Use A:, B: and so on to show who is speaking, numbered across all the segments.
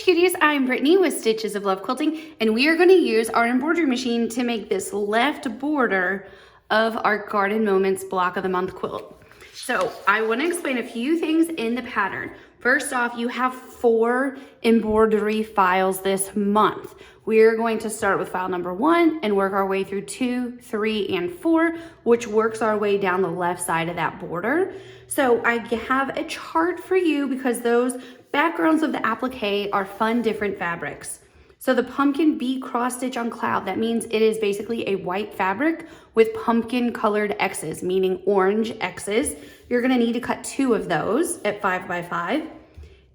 A: cuties, I'm Brittany with Stitches of Love Quilting, and we are going to use our embroidery machine to make this left border of our Garden Moments Block of the Month quilt. So I want to explain a few things in the pattern. First off, you have 4 embroidery files this month. We're going to start with file number 1 and work our way through 2, 3, and 4, which works our way down the left side of that border. So I have a chart for you because those backgrounds of the applique are fun, different fabrics. So the pumpkin bee cross stitch on cloud, that means it is basically a white fabric with pumpkin colored X's, meaning orange X's. You're gonna need to cut 2 of those at 5 by 5.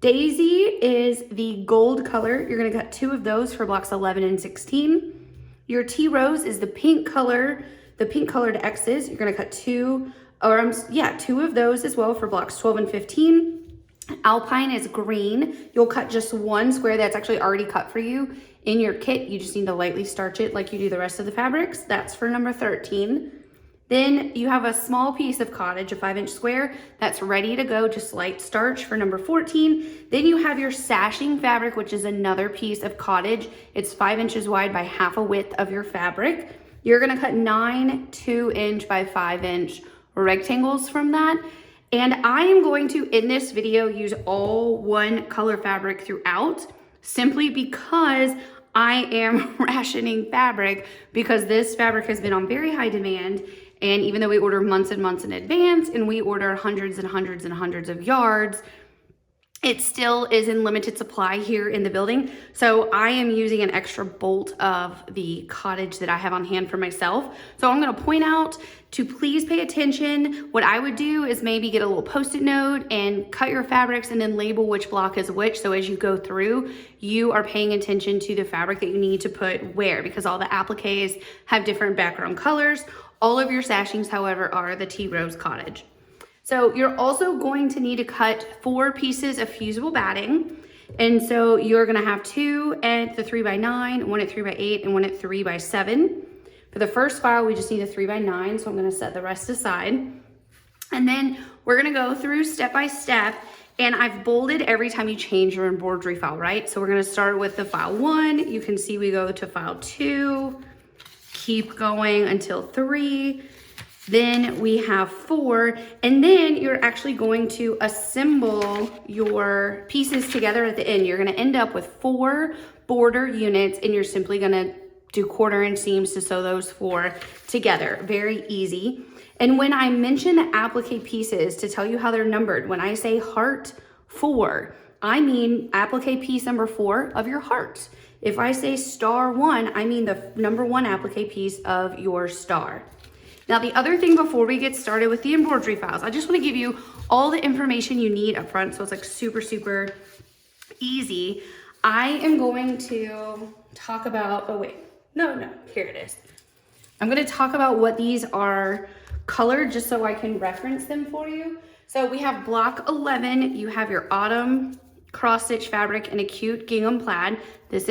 A: Daisy is the gold color. You're gonna cut 2 of those for blocks 11 and 16. Your tea rose is the pink color, the pink colored X's. You're gonna cut 2 of those as well for blocks 12 and 15. Alpine is green. You'll cut just 1 square that's actually already cut for you in your kit. You just need to lightly starch it like you do the rest of the fabrics. That's for number 13. Then you have a small piece of cottage, a 5-inch square, that's ready to go, just light starch for number 14. Then you have your sashing fabric, which is another piece of cottage. It's 5 inches wide by half a width of your fabric. You're gonna cut 9 2-inch by 5-inch rectangles from that. And I am going to, in this video, use all 1 color fabric throughout, simply because I am rationing fabric, because this fabric has been on very high demand. And even though we order months and months in advance and we order hundreds and hundreds and hundreds of yards, it still is in limited supply here in the building. So I am using an extra bolt of the cottage that I have on hand for myself. So I'm gonna point out to please pay attention. What I would do is maybe get a little post-it note and cut your fabrics and then label which block is which. So as you go through, you are paying attention to the fabric that you need to put where, because all the appliques have different background colors. All of your sashings, however, are the tea rose cottage. So you're also going to need to cut 4 pieces of fusible batting. And so you're gonna have 2 at the 3 by 9, 1 at 3 by 8, and 1 at 3 by 7. For the first file, we just need a 3 by 9, so I'm gonna set the rest aside. And then we're gonna go through step by step, and I've bolded every time you change your embroidery file, right? So we're gonna start with the file 1. You can see we go to file 2, keep going until 3. Then we have 4, and then you're actually going to assemble your pieces together at the end. You're gonna end up with 4 border units, and you're simply gonna do 1/4-inch seams to sew those 4 together. Very easy. And when I mention the applique pieces, to tell you how they're numbered, when I say heart 4, I mean applique piece number 4 of your heart. If I say star 1, I mean the number 1 applique piece of your star. Now, the other thing before we get started with the embroidery files, I just want to give you all the information you need up front, so it's like super, super easy. I am going to talk about, here it is. I'm going to talk about what these are colored just so I can reference them for you. So we have block 11, you have your autumn cross stitch fabric in a cute gingham plaid.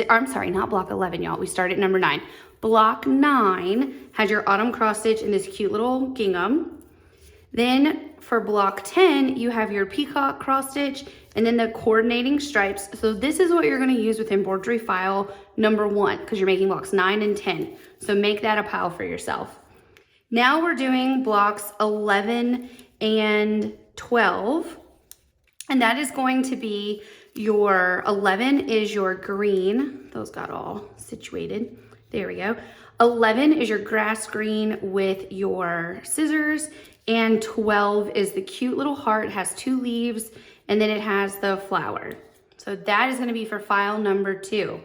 A: I'm sorry, not block 11, y'all. We start at number 9. Block 9 has your autumn cross stitch in this cute little gingham. Then for block 10, you have your peacock cross stitch and then the coordinating stripes. So this is what you're gonna use with embroidery file number 1, because you're making blocks 9 and 10. So make that a pile for yourself. Now we're doing blocks 11 and 12. And that is going to be your 11 is your green. Those got all situated. There we go. 11 is your grass green with your scissors, and 12 is the cute little heart, has 2 leaves, and then it has the flower. So that is gonna be for file number 2.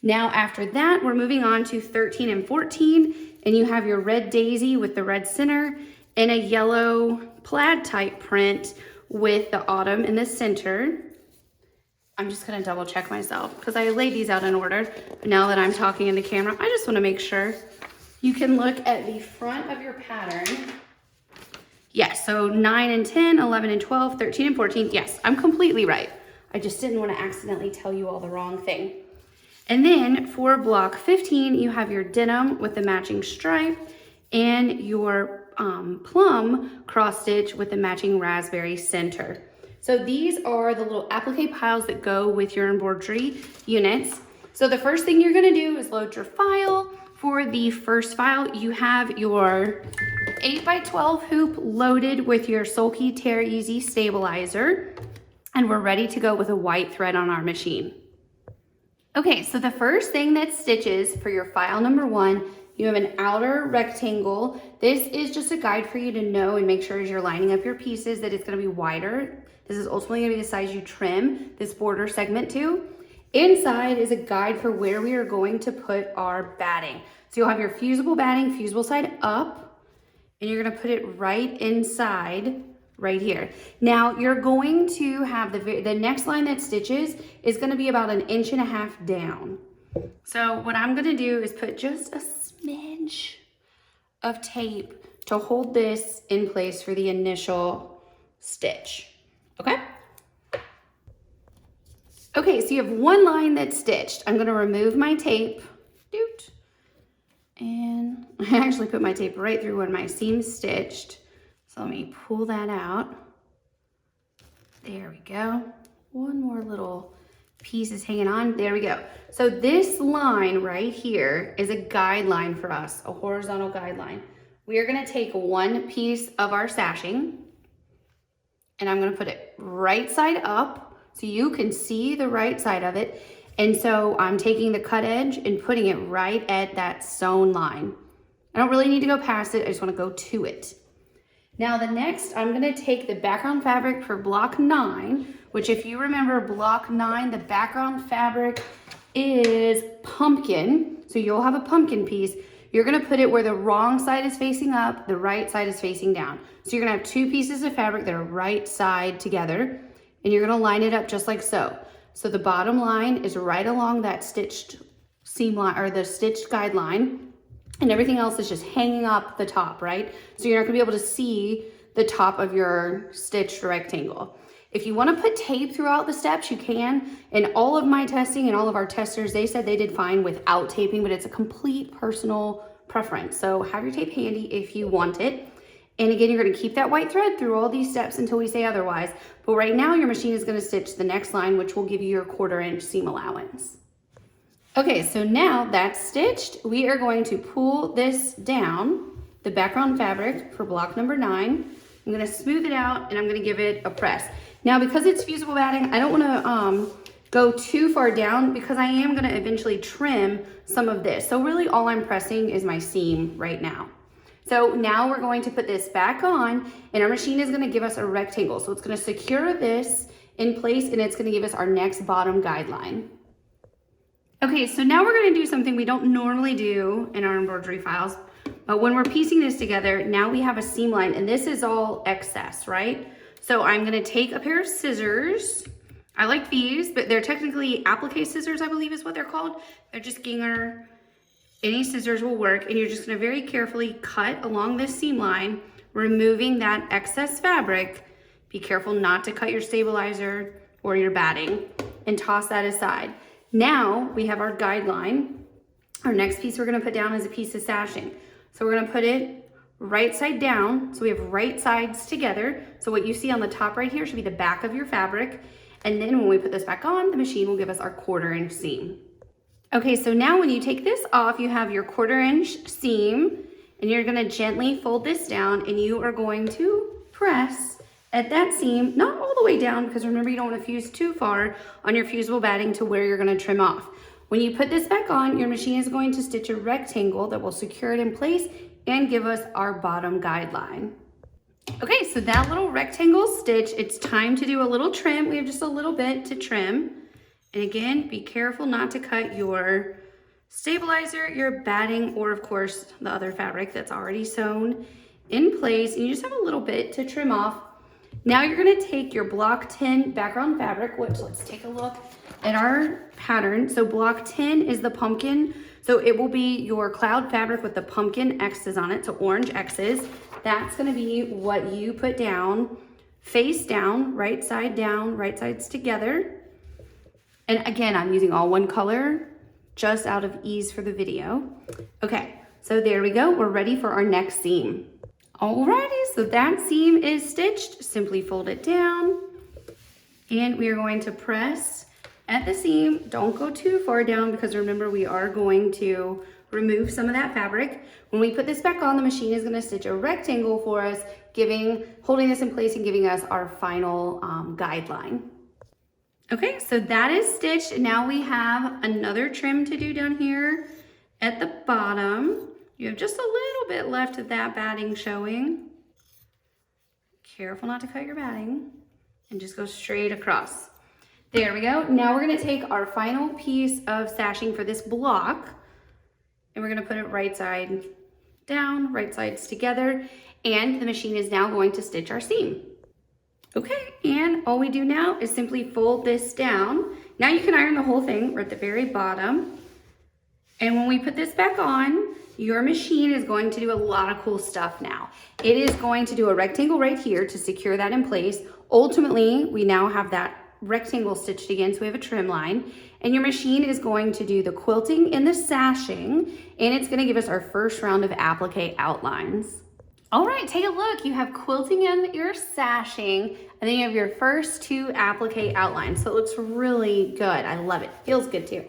A: Now after that, we're moving on to 13 and 14, and you have your red daisy with the red center and a yellow plaid type print with the autumn in the center. I'm just gonna double check myself because I laid these out in order. But now that I'm talking in the camera, I just wanna make sure. You can look at the front of your pattern. Yes, so 9 and 10, 11 and 12, 13 and 14. Yes, I'm completely right. I just didn't wanna accidentally tell you all the wrong thing. And then for block 15, you have your denim with the matching stripe and your plum cross stitch with the matching raspberry center. So these are the little applique piles that go with your embroidery units. So the first thing you're gonna do is load your file. For the first file, you have your 8x12 hoop loaded with your Sulky Tear Easy stabilizer, and we're ready to go with a white thread on our machine. Okay, so the first thing that stitches for your file number 1, you have an outer rectangle. This is just a guide for you to know and make sure as you're lining up your pieces that it's gonna be wider. This is ultimately gonna be the size you trim this border segment to. Inside is a guide for where we are going to put our batting. So you'll have your fusible batting, fusible side up, and you're gonna put it right inside, right here. Now you're going to have the next line that stitches is gonna be about 1.5 inches down. So what I'm gonna do is put just a smidge of tape to hold this in place for the initial stitch, okay? Okay, so you have one line that's stitched. I'm gonna remove my tape, and I actually put my tape right through when my seam's stitched. So let me pull that out. There we go. One more little piece is hanging on. There we go. So this line right here is a guideline for us, a horizontal guideline. We are gonna take one piece of our sashing, and I'm gonna put it right side up so you can see the right side of it. And so I'm taking the cut edge and putting it right at that sewn line. I don't really need to go past it, I just wanna go to it. Now the next, I'm gonna take the background fabric for block 9, which if you remember block 9, the background fabric is pumpkin. So you'll have a pumpkin piece. You're gonna put it where the wrong side is facing up, the right side is facing down. So you're gonna have 2 pieces of fabric that are right side together, and you're gonna line it up just like so. So the bottom line is right along that stitched seam line, or the stitched guideline, and everything else is just hanging up the top, right? So you're not gonna be able to see the top of your stitched rectangle. If you wanna put tape throughout the steps, you can. And all of my testing and all of our testers, they said they did fine without taping, but it's a complete personal preference. So have your tape handy if you want it. And again, you're gonna keep that white thread through all these steps until we say otherwise. But right now, your machine is gonna stitch the next line, which will give you your 1/4 inch seam allowance. Okay, so now that's stitched, we are going to pull this down, the background fabric for block number 9. I'm gonna smooth it out and I'm gonna give it a press. Now, because it's fusible batting, I don't wanna go too far down because I am gonna eventually trim some of this. So really all I'm pressing is my seam right now. So now we're going to put this back on, and our machine is gonna give us a rectangle. So it's gonna secure this in place, and it's gonna give us our next bottom guideline. Okay, so now we're gonna do something we don't normally do in our embroidery files, but when we're piecing this together, now we have a seam line, and this is all excess, right? So I'm gonna take a pair of scissors. I like these, but they're technically applique scissors, I believe is what they're called. They're just Ginger. Any scissors will work, and you're just gonna very carefully cut along this seam line, removing that excess fabric. Be careful not to cut your stabilizer or your batting, and toss that aside. Now we have our guideline. Our next piece we're gonna put down is a piece of sashing. So we're gonna put it right side down, so we have right sides together. So what you see on the top right here should be the back of your fabric, and then when we put this back on, the machine will give us our 1/4 inch seam. Okay, so now when you take this off, you have your 1/4 inch seam, and you're gonna gently fold this down, and you are going to press at that seam, not all the way down, because remember you don't wanna fuse too far on your fusible batting to where you're gonna trim off. When you put this back on, your machine is going to stitch a rectangle that will secure it in place and give us our bottom guideline. Okay, so that little rectangle stitch, it's time to do a little trim. We have just a little bit to trim. And again, be careful not to cut your stabilizer, your batting, or of course, the other fabric that's already sewn in place. And you just have a little bit to trim off. Now you're gonna take your block 10 background fabric, which let's take a look at our pattern. So block 10 is the pumpkin. So it will be your cloud fabric with the pumpkin X's on it, so orange X's. That's gonna be what you put down, face down, right sides together. And again, I'm using all one color, just out of ease for the video. Okay, so there we go. We're ready for our next seam. Alrighty, so that seam is stitched. Simply fold it down, And we are going to press at the seam. Don't go too far down because remember we are going to remove some of that fabric. When we put this back on, the machine is going to stitch a rectangle for us, holding this in place and giving us our final guideline. Okay, so that is stitched. And now we have another trim to do down here at the bottom. You have just a little bit left of that batting showing. Careful not to cut your batting. And just go straight across. There we go. Now we're going to take our final piece of sashing for this block and we're going to put it right side down, right sides together, and the machine is now going to stitch our seam. Okay, and all we do now is simply fold this down. Now you can iron the whole thing. We're at the very bottom. And when we put this back on, your machine is going to do a lot of cool stuff now. It is going to do a rectangle right here to secure that in place. Ultimately, we now have that rectangle stitched again, so we have a trim line. And your machine is going to do the quilting and the sashing, and it's gonna give us our first round of applique outlines. All right, take a look. You have quilting and your sashing, and then you have your first two applique outlines. So it looks really good. I love it. Feels good too.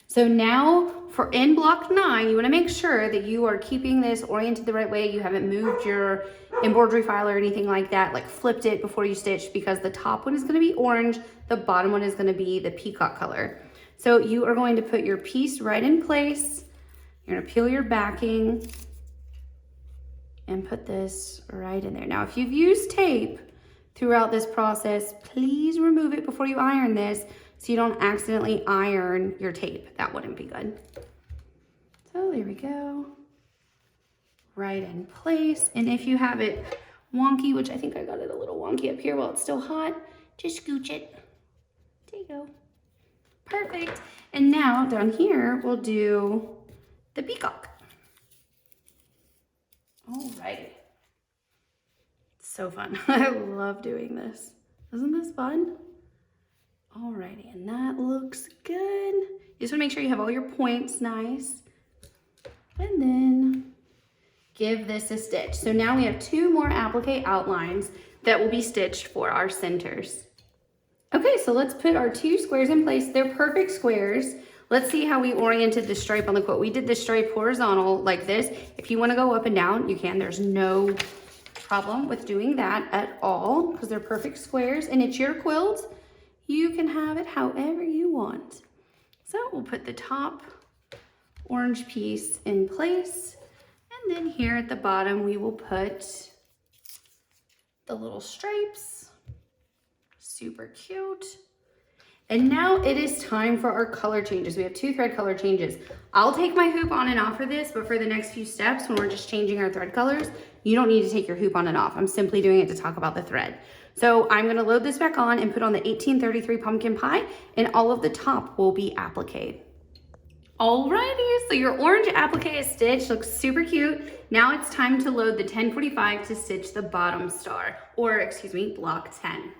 A: So now in block 9, you want to make sure that you are keeping this oriented the right way. You haven't moved your embroidery file or anything like that, like flipped it before you stitch, because the top one is going to be orange, the bottom one is going to be the peacock color. So you are going to put your piece right in place. You're going to peel your backing and put this right in there. Now, if you've used tape throughout this process, please remove it before you iron this, so you don't accidentally iron your tape. That wouldn't be good. So there we go. Right in place. And if you have it wonky, which I think I got it a little wonky up here while it's still hot, just scooch it. There you go. Perfect. And now down here, we'll do the peacock. Alrighty. So fun. I love doing this. Isn't this fun? Alrighty, and that looks good. You just wanna make sure you have all your points nice. And then give this a stitch. So now we have 2 more applique outlines that will be stitched for our centers. Okay, so let's put our 2 squares in place. They're perfect squares. Let's see how we oriented the stripe on the quilt. We did the stripe horizontal like this. If you wanna go up and down, you can. There's no problem with doing that at all because they're perfect squares and it's your quilt. You can have it however you want. So we'll put the top orange piece in place. And then here at the bottom, we will put the little stripes. Super cute. And now it is time for our color changes. We have 2 thread color changes. I'll take my hoop on and off for this, but for the next few steps, when we're just changing our thread colors, you don't need to take your hoop on and off. I'm simply doing it to talk about the thread. So I'm gonna load this back on and put on the 1833 pumpkin pie, and all of the top will be applique. Alrighty, so your orange applique is stitched, looks super cute. Now it's time to load the 1045 to stitch the bottom star, or excuse me, block 10.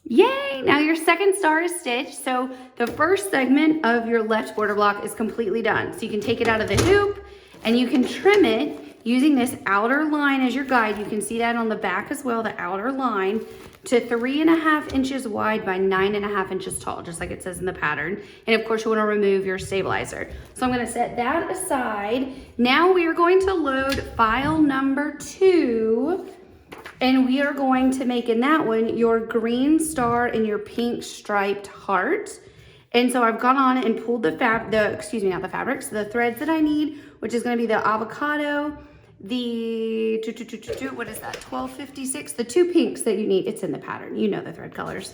A: Yay, now your second star is stitched. So the first segment of your left border block is completely done. So you can take it out of the hoop and you can trim it using this outer line as your guide. You can see that on the back as well, the outer line, to 3.5 inches wide by 9.5 inches tall, just like it says in the pattern. And of course you wanna remove your stabilizer. So I'm gonna set that aside. Now we are going to load file number 2, and we are going to make in that one your green star and your pink striped heart. And so I've gone on and pulled the the threads that I need, which is gonna be the avocado, the, what is that, 1256, the 2 pinks that you need. It's in the pattern, you know the thread colors.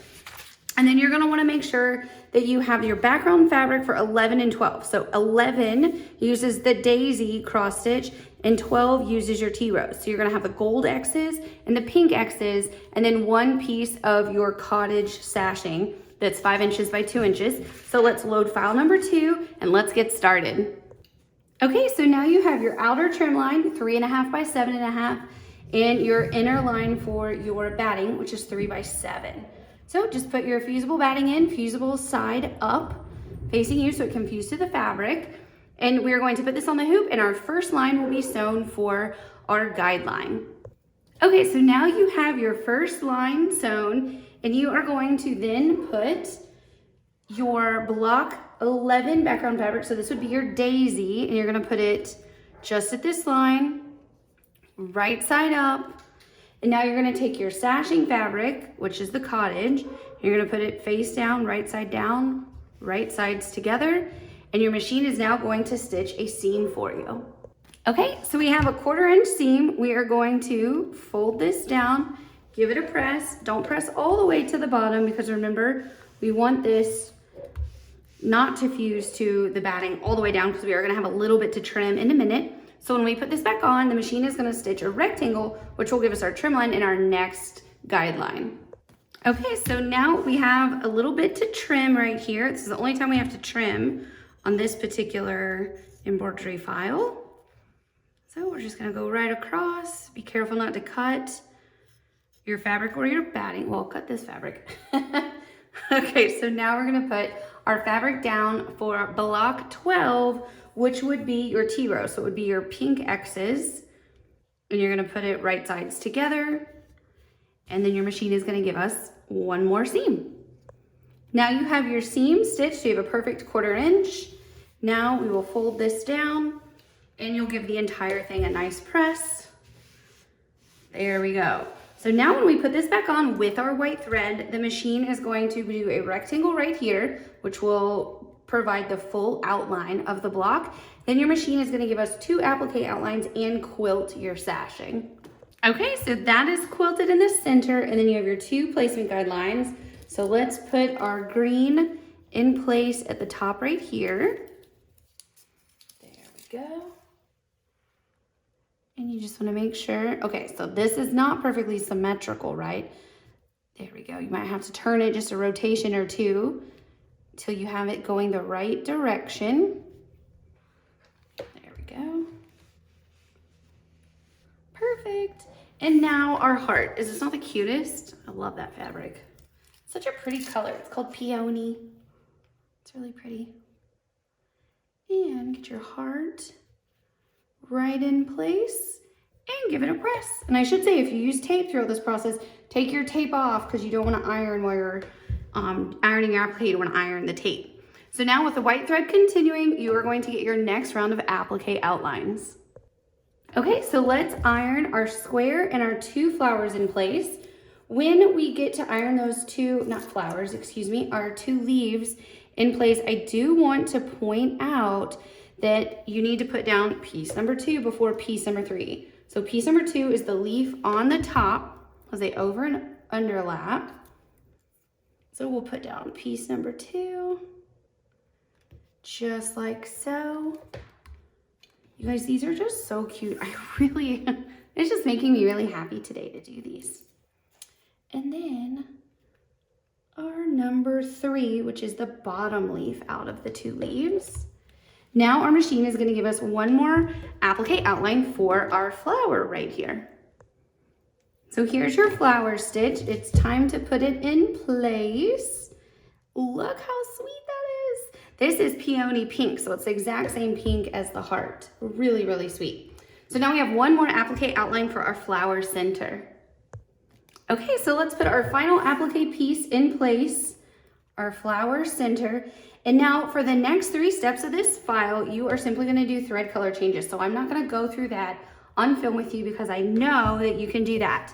A: And then you're gonna wanna make sure that you have your background fabric for 11 and 12. So 11 uses the daisy cross stitch and 12 uses your T-rose. So you're gonna have the gold X's and the pink X's, and then 1 piece of your cottage sashing that's 5 inches by 2 inches. So let's load file number 2 and let's get started. Okay, so now you have your outer trim line, 3.5 by 7.5, and your inner line for your batting, which is 3 by 7. So just put your fusible batting in, fusible side up, facing you so it can fuse to the fabric. And we're going to put this on the hoop, and our first line will be sewn for our guideline. Okay, so now you have your first line sewn, And you are going to then put your block 11 background fabric. So this would be your daisy, and you're gonna put it just at this line, right side up. And now you're gonna take your sashing fabric, which is the cottage, you're gonna put it face down, right sides together, and your machine is now going to stitch a seam for you. Okay, so we have a 1/4 inch seam. We are going to fold this down, give it a press. Don't press all the way to the bottom, because remember, we want this not to fuse to the batting all the way down, because we are gonna have a little bit to trim in a minute. So when we put this back on, the machine is gonna stitch a rectangle, which will give us our trim line in our next guideline. Okay, so now we have a little bit to trim right here. This is the only time we have to trim on this particular embroidery file. So we're just gonna go right across. Be careful not to cut your fabric or your batting. Well, cut this fabric. Okay, so now we're gonna put our fabric down for block 12, which would be your T row. So it would be your pink X's, and you're gonna put it right sides together, and then your machine is gonna give us one more seam. Now you have your seam stitched, so you have a perfect 1/4 inch. Now we will fold this down, and you'll give the entire thing a nice press. There we go. So now when we put this back on with our white thread, the machine is going to do a rectangle right here, which will provide the full outline of the block. Then your machine is gonna give us 2 applique outlines and quilt your sashing. Okay, so that is quilted in the center, and then you have your 2 placement guidelines. So let's put our green in place at the top right here. There we go. And you just wanna make sure, okay, so this is not perfectly symmetrical, right? There we go. You might have to turn it just a rotation or 2 until you have it going the right direction. There we go. Perfect. And now our heart. Is this not the cutest? I love that fabric. Such a pretty color. It's called peony. It's really pretty. And get your heart right in place and give it a press. And I should say, if you use tape throughout this process, take your tape off, because you don't want to iron while you're ironing your applique. You want to iron the tape. So now with the white thread continuing, you are going to get your next round of applique outlines. Okay, so let's iron our square and our 2 flowers in place. When we get to iron those 2, not flowers, excuse me, our 2 leaves in place, I do want to point out that you need to put down piece number 2 before piece number 3. So piece number 2 is the leaf on the top, as they over and underlap. So we'll put down piece number 2, just like so. You guys, these are just so cute. It's just making me really happy today to do these. And then our number 3, which is the bottom leaf out of the 2 leaves. Now our machine is gonna give us one more applique outline for our flower right here. So here's your flower stitch. It's time to put it in place. Look how sweet that is. This is peony pink, so it's the exact same pink as the heart. Really, really sweet. So now we have one more applique outline for our flower center. Okay, so let's put our final applique piece in place, our flower center. And now for the next 3 steps of this file, you are simply gonna do thread color changes. So I'm not gonna go through that on film with you, because I know that you can do that.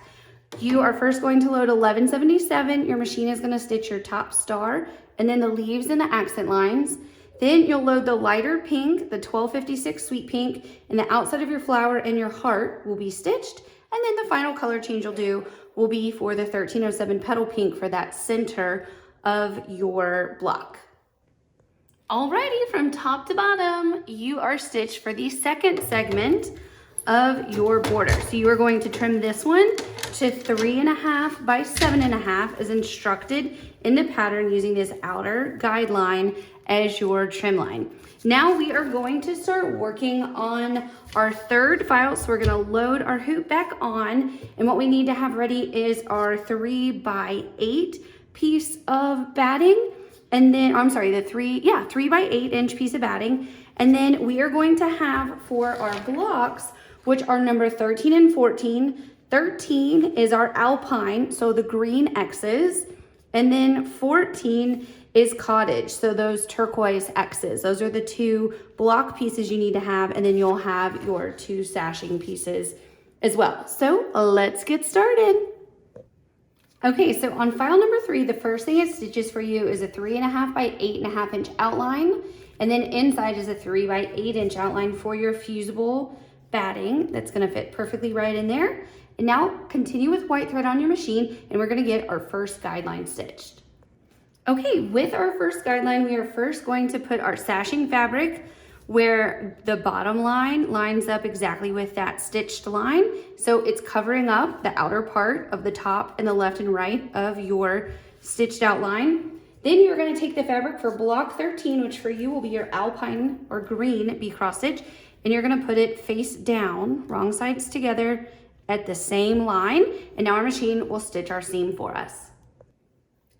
A: You are first going to load 1177. Your machine is gonna stitch your top star and then the leaves and the accent lines. Then you'll load the lighter pink, the 1256 sweet pink, and the outside of your flower and your heart will be stitched. And then the final color change you'll do will be for the 1307 petal pink for that center of your block. Alrighty, from top to bottom, you are stitched for the second segment of your border. So you are going to trim this one to 3.5 by 7.5 as instructed in the pattern, using this outer guideline as your trim line. Now we are going to start working on our third file. So we're gonna load our hoop back on, and what we need to have ready is our 3 by 8 piece of batting. And then, I'm sorry, the 3 by 8 inch piece of batting. And then we are going to have for our blocks, which are number 13 and 14. 13 is our alpine, so the green X's. And then 14 is cottage. So those turquoise X's, those are the 2 block pieces you need to have, and then you'll have your 2 sashing pieces as well. So let's get started. Okay, so on file number 3, the first thing it stitches for you is a 3.5 by 8.5 inch outline, and then inside is a 3 by 8 inch outline for your fusible batting that's gonna fit perfectly right in there. And now continue with white thread on your machine, and we're gonna get our first guideline stitched. Okay, with our first guideline, we are first going to put our sashing fabric where the bottom line lines up exactly with that stitched line. So it's covering up the outer part of the top and the left and right of your stitched out line. Then you're gonna take the fabric for block 13, which for you will be your alpine or green bee cross stitch, and you're gonna put it face down, wrong sides together at the same line. And now our machine will stitch our seam for us.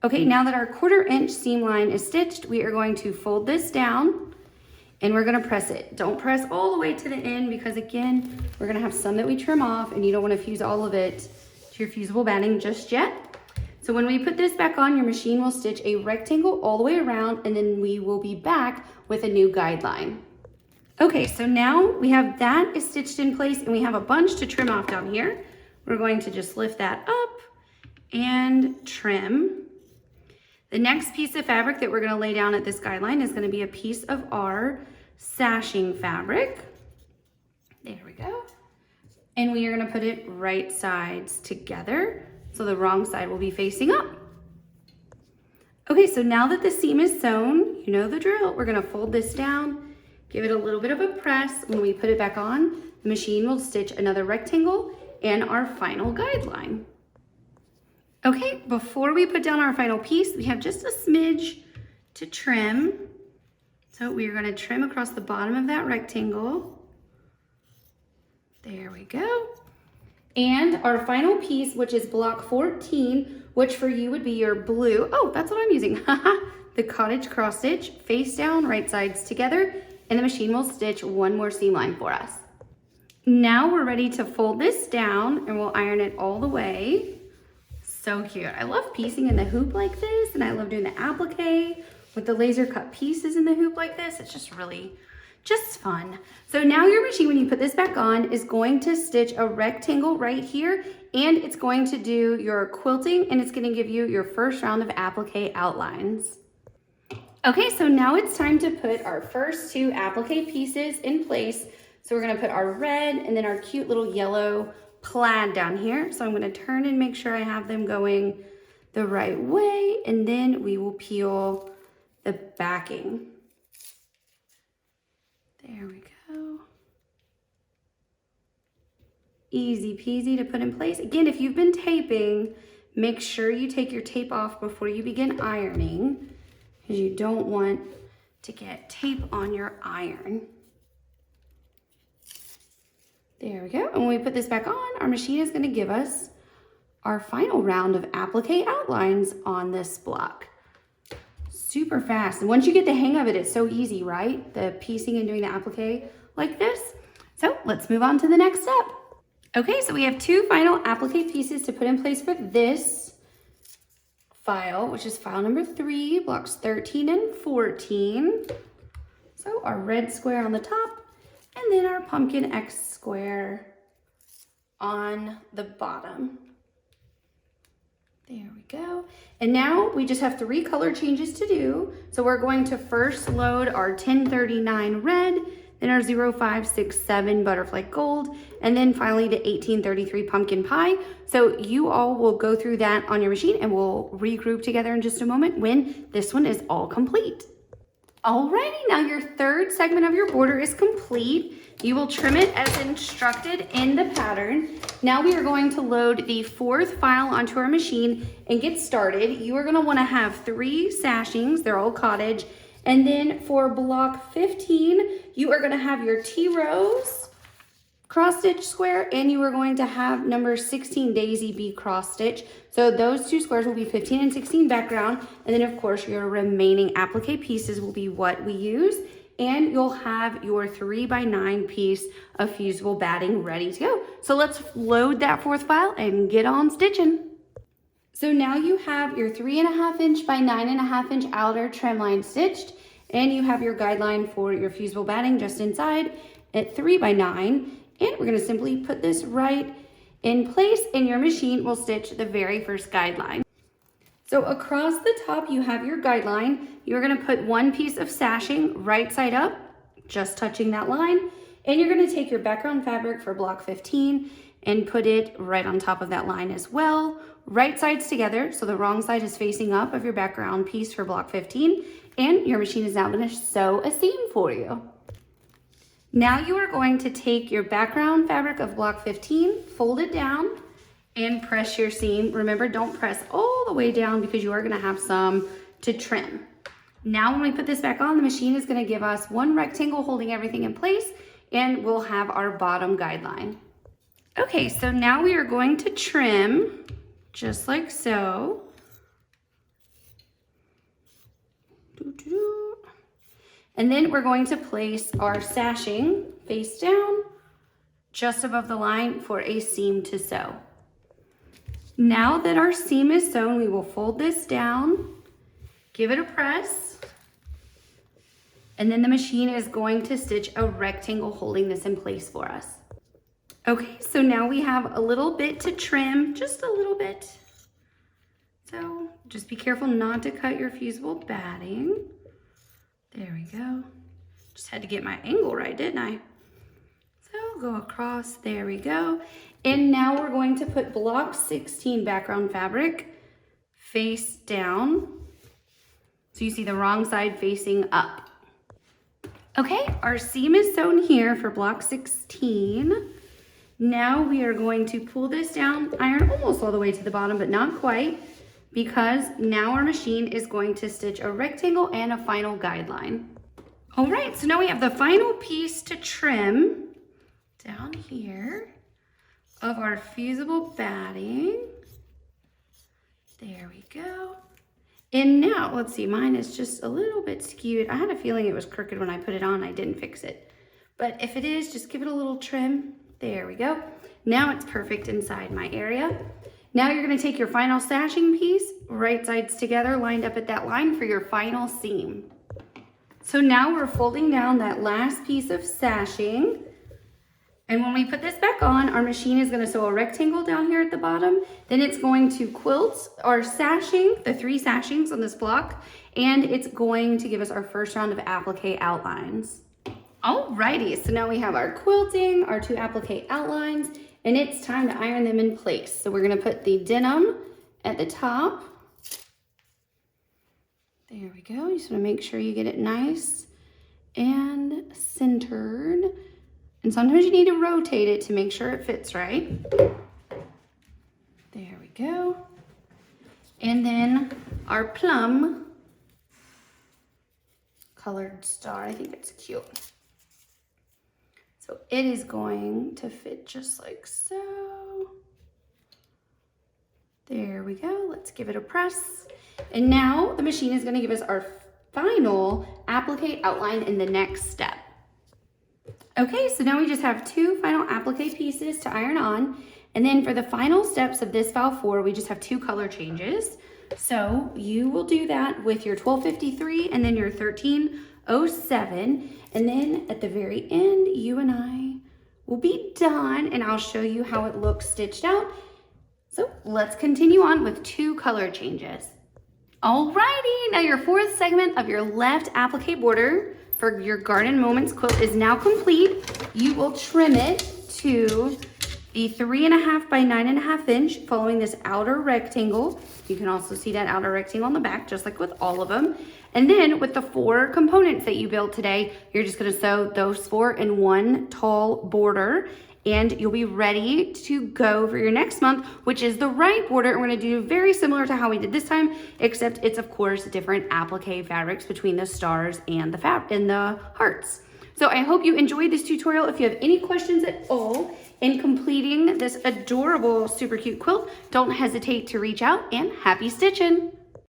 A: Okay, now that our 1/4 inch seam line is stitched, we are going to fold this down and we're gonna press it. Don't press all the way to the end because again, we're gonna have some that we trim off and you don't wanna fuse all of it to your fusible batting just yet. So when we put this back on, your machine will stitch a rectangle all the way around and then we will be back with a new guideline. Okay, so now we have that is stitched in place and we have a bunch to trim off down here. We're going to just lift that up and trim. The next piece of fabric that we're gonna lay down at this guideline is gonna be a piece of our sashing fabric. There we go. And we are gonna put it right sides together. So the wrong side will be facing up. Okay, so now that the seam is sewn, you know the drill. We're gonna fold this down, give it a little bit of a press. When we put it back on, the machine will stitch another rectangle and our final guideline. Okay, before we put down our final piece, we have just a smidge to trim. So we are gonna trim across the bottom of that rectangle. There we go. And our final piece, which is block 14, which for you would be your blue, oh, that's what I'm using, the cottage cross stitch, face down, right sides together, and the machine will stitch one more seam line for us. Now we're ready to fold this down and we'll iron it all the way. So cute. I love piecing in the hoop like this, and I love doing the applique with the laser cut pieces in the hoop like this. It's just really, just fun. So now your machine, when you put this back on, is going to stitch a rectangle right here, and it's going to do your quilting, and it's gonna give you your first round of applique outlines. Okay, so now it's time to put our first 2 applique pieces in place. So we're gonna put our red and then our cute little yellow plaid down here. So I'm gonna turn and make sure I have them going the right way, and then we will peel the backing. There we go. Easy peasy to put in place. Again, if you've been taping, make sure you take your tape off before you begin ironing, because you don't want to get tape on your iron. There we go. And when we put this back on, our machine is going to give us our final round of applique outlines on this block. Super fast. And once you get the hang of it, it's so easy, right? The piecing and doing the applique like this. So let's move on to the next step. Okay, so we have 2 final applique pieces to put in place for this file, which is file number 3, blocks 13 and 14. So our red square on the top, and then our pumpkin X square on the bottom. There we go. And now we just have 3 color changes to do. So we're going to first load our 1039 red, then our 0567 butterfly gold, and then finally the 1833 pumpkin pie. So you all will go through that on your machine and we'll regroup together in just a moment when this one is all complete. Alrighty, now your 3rd segment of your border is complete. You will trim it as instructed in the pattern. Now we are going to load the 4th file onto our machine and get started. You are going to want to have 3 sashings, they're all cottage. And then for block 15, you are going to have your T-rose cross stitch square, and you are going to have number 16 daisy bee cross stitch. So those 2 squares will be 15 and 16 background, and then of course your remaining applique pieces will be what we use, and you'll have your 3x9 piece of fusible batting ready to go. So let's load that 4th file and get on stitching. So now you have your 3.5 inch by 9.5 inch outer trim line stitched, and you have your guideline for your fusible batting just inside at 3 by 9. And we're gonna simply put this right in place, and your machine will stitch the very first guideline. So across the top, you have your guideline. You're gonna put one piece of sashing right side up, just touching that line. And you're gonna take your background fabric for block 15 and put it right on top of that line as well. Right sides together, so the wrong side is facing up of your background piece for block 15, and your machine is now gonna sew a seam for you. Now you are going to take your background fabric of block 15, fold it down, and press your seam. Remember, don't press all the way down because you are gonna have some to trim. Now when we put this back on, the machine is gonna give us one rectangle holding everything in place, and we'll have our bottom guideline. Okay, so now we are going to trim just like so. And then we're going to place our sashing face down just above the line for a seam to sew. Now that our seam is sewn, we will fold this down, give it a press, and then the machine is going to stitch a rectangle holding this in place for us. Okay, so now we have a little bit to trim, just a little bit. So just be careful not to cut your fusible batting. There we go. Just had to get my angle right, didn't I? So go across, there we go. And now we're going to put block 16 background fabric face down. So you see the wrong side facing up. Okay, our seam is sewn here for block 16. Now we are going to pull this down, iron almost all the way to the bottom, but not quite, because now our machine is going to stitch a rectangle and a final guideline. All right, so now we have the final piece to trim down here of our fusible batting. There we go. And now, let's see, mine is just a little bit skewed. I had a feeling it was crooked when I put it on. I didn't fix it. But if it is, just give it a little trim. There we go. Now it's perfect inside my area. Now you're gonna take your final sashing piece, right sides together, lined up at that line for your final seam. So now we're folding down that last piece of sashing. And when we put this back on, our machine is gonna sew a rectangle down here at the bottom. Then it's going to quilt our sashing, the 3 sashings on this block, and it's going to give us our first round of applique outlines. Alrighty, so now we have our quilting, our 2 applique outlines, and it's time to iron them in place. So we're gonna put the denim at the top. There we go. You just wanna make sure you get it nice and centered. And sometimes you need to rotate it to make sure it fits right. There we go. And then our plum colored star, I think it's cute. So it is going to fit just like so. There we go. Let's give it a press. And now the machine is going to give us our final applique outline in the next step. Okay, so now we just have 2 final applique pieces to iron on. And then for the final steps of this valve 4, we just have 2 color changes. So you will do that with your 1253 and then your 1307. And then at the very end, you and I will be done, and I'll show you how it looks stitched out. So let's continue on with 2 color changes. Alrighty, now your 4th segment of your left applique border for your Garden Moments quilt is now complete. You will trim it to the 3.5 by 9.5 inch, following this outer rectangle. You can also see that outer rectangle on the back, just like with all of them. And then with the 4 components that you built today, you're just gonna sew those 4 in one tall border, and you'll be ready to go for your next month, which is the right border. And we're gonna do very similar to how we did this time, except it's of course different applique fabrics between the stars and the hearts. So I hope you enjoyed this tutorial. If you have any questions at all in completing this adorable, super cute quilt, don't hesitate to reach out, and happy stitching.